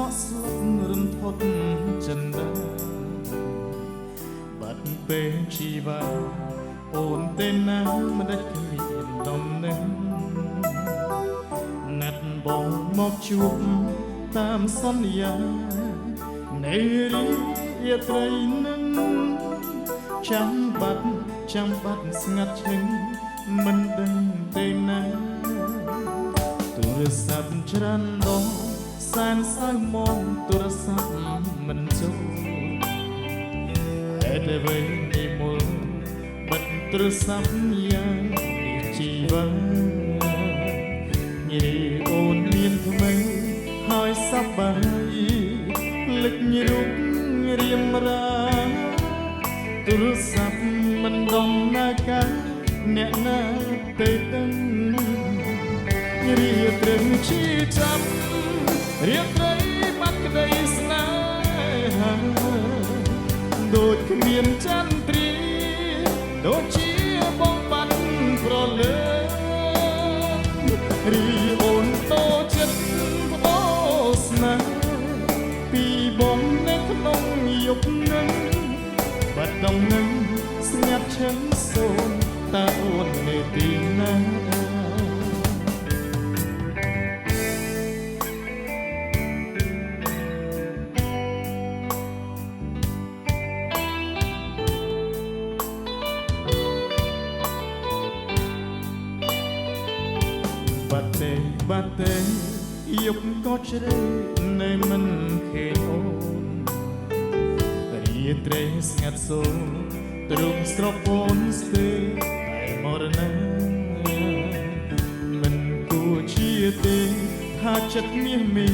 ក់ស្លុតរំថត់ចិនដាបាត់ពេលជីវ៉ាអូនទេណាមិនដាច់គ្មានដំណឹងណាត់បងមកជួបតាមសន្យានៃរាត្រីនឹងចាំបាត់ស្ងាត់ឈឹងមិនដឹងទេណាទូរស័ព្ទច្រើនដងសែនសៅមកទូរស័ព្ទមិនចូលហេតុអ្វីនិមលបិទទូរស័ព្ទយ៉ាងនេះជីវ៉ាញីអូនមានថ្មីហើយសប្បាយភ្លេចរូបរៀមរាទូរស័ព្ទមិនដំណើរការអ្នកណាទេដឹងរាត្រីជាចាំរាត្រីបាត់ក្តីស្នេហាដូចគ្មានចន្ទ្រាដូចជាបងបាត់ប្រលើរីអូនតូចចិត្តបបោស្នេហ៍ពីបងនៅក្នុងយប់នឹងបាត់ដំណឹងស្ងាត់ឈឹងសូនតើអូននៅទីណាបាត់ទេយប់ក៏ជ្រៅនៅមិនឃើញអូនរាត្រីស្ងាត់សូន្យទ្រង់ស្រពោនស្ទើរតែមរណាមិនគួរជាទេថាចិត្តមាសមេ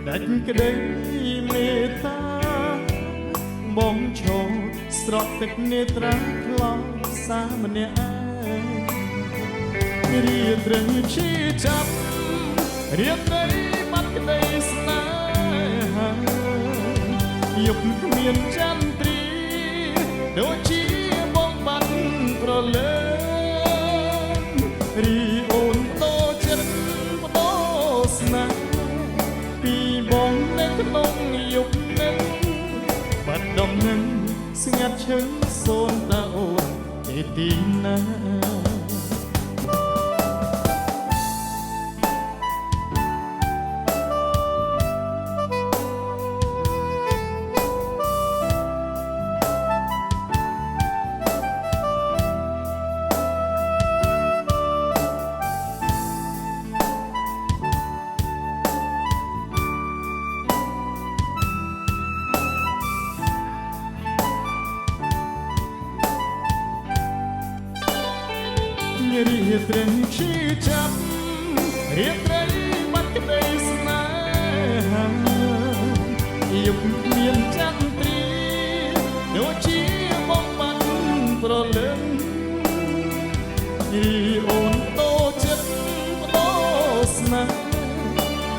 ដាច់ក្តីមេត្តាបងឈរស្រក់ទឹកនេត្រាខ្លោចសាម្នាក់រាត្រីជាចាប់រាត្រីបាត់ក្តីស្នេហាយប់គ្មានចន្ទ្រាដូចជាបងបាត់ប្រលើរីអូនតូចចិត្តបដោស្នេហ៍ពីបងនៅក្នុងយប់នឹងបាត់ដំណឹងស្ងាត់ឈឹងសូនតើអូនទេទីណារាត្រីជាចាប់រាត្រីបាត់ក្តីស្នេហាយប់គ្មានចន្ទ្រាដូចជាបងបាត់ប្រលឹងរីអូនតូចចិត្តបដោស្នេហ៍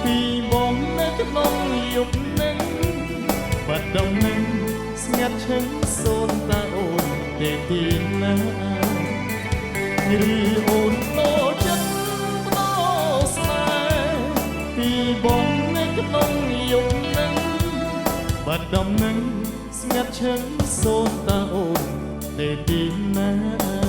ពីបងនៅក្នុងយប់នឹងបាត់ដំណឹងស្ងាត់ឈឹងសូនតើអូនទេទីណារីអូនតូចចិត្តបដោស្នេហ៍ពីបងនៅក្នុងយប់នឹងបាត់ដំណឹងស្ងាត់ឈឹងសូនតើអូនទេទីណា